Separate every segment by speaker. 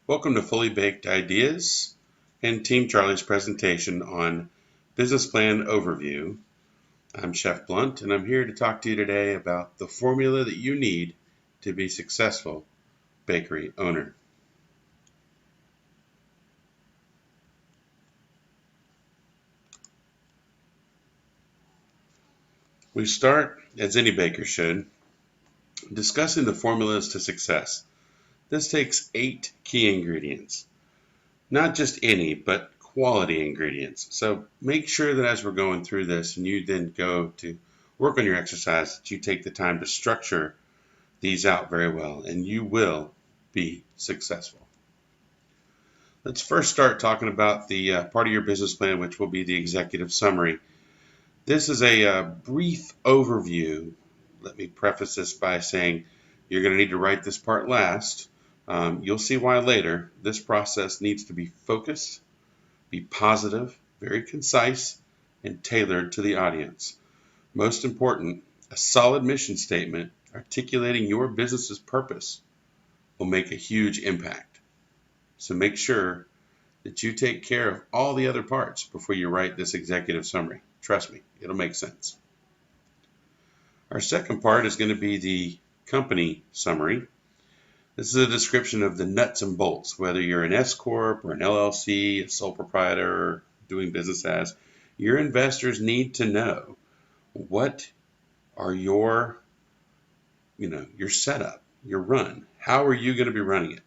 Speaker 1: Welcome to Fully Baked Ideas and Team Charlie's presentation on Business Plan Overview. I'm Chef Blunt, and I'm here to talk to you today about the formula that you need to be a successful bakery owner. We start, as any baker should, discussing the formulas to success. This takes 8 key ingredients. Not just any, but quality ingredients. So make sure that as we're going through this and you then go to work on your exercise, that you take the time to structure these out very well, and you will be successful. Let's first start talking about the part of your business plan, which will be the executive summary. This is a brief overview. Let me preface this by saying you're going to need to write this part last. You'll see why later. This process needs to be focused, be positive, very concise, and tailored to the audience. Most important, a solid mission statement articulating your business's purpose will make a huge impact. So make sure that you take care of all the other parts before you write this executive summary. Trust me, it'll make sense. Our second part is going to be the company summary. This is a description of the nuts and bolts, whether you're an S Corp or an LLC, a sole proprietor, doing business as. Your investors need to know what are your setup, your run. How are you going to be running it?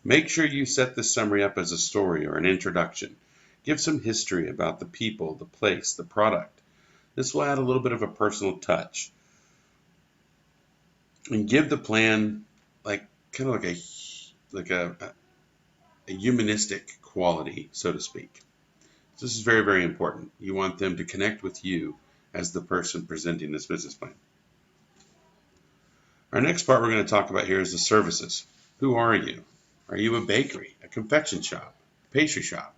Speaker 1: Make sure you set this summary up as a story or an introduction. Give some history about the people, the place, the product. This will add a little bit of a personal touch. And give the plan kind of like a humanistic quality, so to speak. This is very, very important. You want them to connect with you as the person presenting this business plan. Our next part we're going to talk about here is the services. Who are you? Are you a bakery, a confection shop, a pastry shop?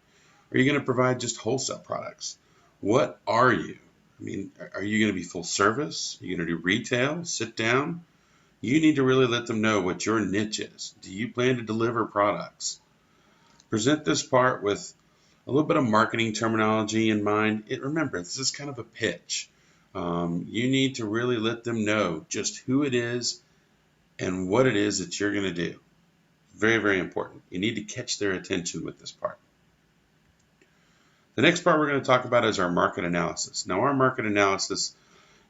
Speaker 1: Are you going to provide just wholesale products? What are you? Are you going to be full service? Are you going to do retail, sit down? You need to really let them know what your niche is. Do you plan to deliver products? Present this part with a little bit of marketing terminology in mind. Remember, this is kind of a pitch. You need to really let them know just who it is and what it is that you're going to do. Very, very important. You need to catch their attention with this part. The next part we're going to talk about is our market analysis. Now, our market analysis,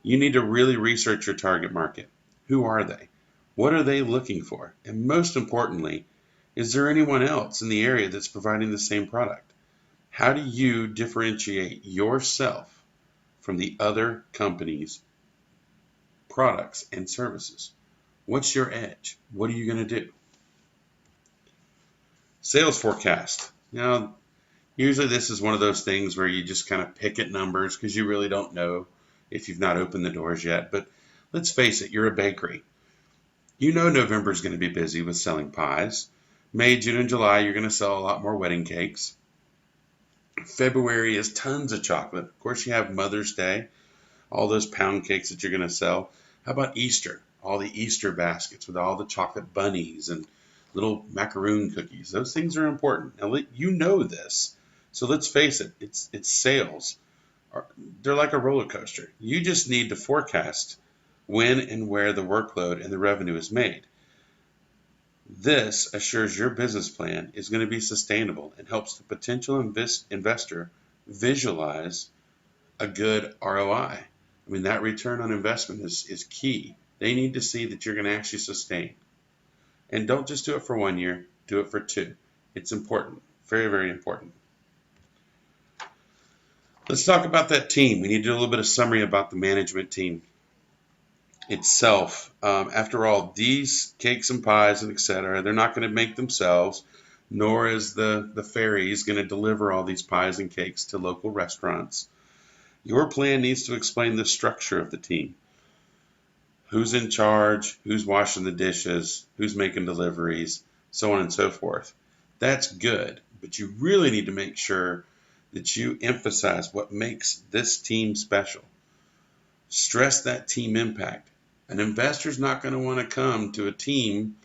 Speaker 1: you need to really research your target market. Who are they? What are they looking for? And most importantly, is there anyone else in the area that's providing the same product? How do you differentiate yourself from the other company's products and services? What's your edge? What are you going to do? Sales forecast. Now, usually this is one of those things where you just kind of pick at numbers because you really don't know if you've not opened the doors yet. But let's face it, you're a bakery. You know November is going to be busy with selling pies. May, June, and July, you're going to sell a lot more wedding cakes. February is tons of chocolate. Of course, you have Mother's Day, all those pound cakes that you're going to sell. How about Easter? All the Easter baskets with all the chocolate bunnies and little macaroon cookies. Those things are important. Now, you know this. So let's face it, it's sales. They're like a roller coaster. You just need to forecast when and where the workload and the revenue is made. This assures your business plan is going to be sustainable and helps the potential investor visualize a good ROI. That return on investment is key. They need to see that you're going to actually sustain. And don't just do it for 1 year, do it for 2. It's important, very, very important. Let's talk about that team. We need to do a little bit of summary about the management team itself. After all, these cakes and pies and etc., they're not going to make themselves, nor is the fairies going to deliver all these pies and cakes to local restaurants. Your plan needs to explain the structure of the team. Who's in charge, who's washing the dishes, who's making deliveries, so on and so forth. That's good, but you really need to make sure that you emphasize what makes this team special. Stress that team impact. An investor's not going to want to come to a team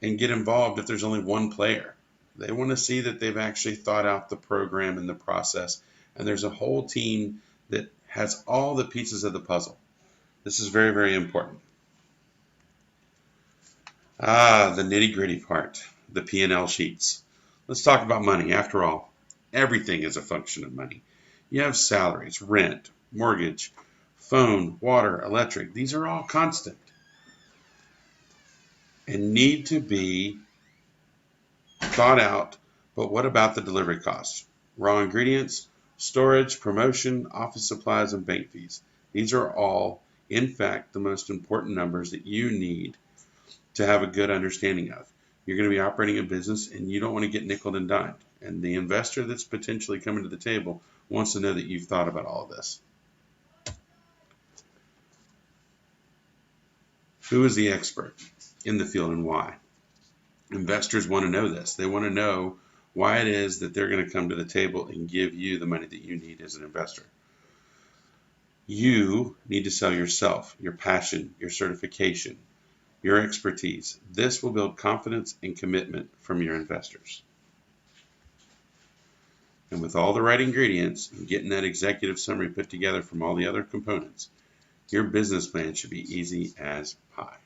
Speaker 1: and get involved if there's only one player. They want to see that they've actually thought out the program and the process, and there's a whole team that has all the pieces of the puzzle. This is very, very important. The nitty-gritty part, the P&L sheets. Let's talk about money. After all, everything is a function of money. You have salaries, rent, mortgage, phone, water, electric. These are all constant and need to be thought out. But what about the delivery costs? Raw ingredients, storage, promotion, office supplies, and bank fees. These are all, in fact, the most important numbers that you need to have a good understanding of. You're going to be operating a business and you don't want to get nickeled and dimed. And the investor that's potentially coming to the table wants to know that you've thought about all of this. Who is the expert in the field and why? Investors want to know this. They want to know why it is that they're going to come to the table and give you the money that you need as an investor. You need to sell yourself, your passion, your certification, your expertise. This will build confidence and commitment from your investors. And with all the right ingredients and getting that executive summary put together from all the other components, your business plan should be easy as pie.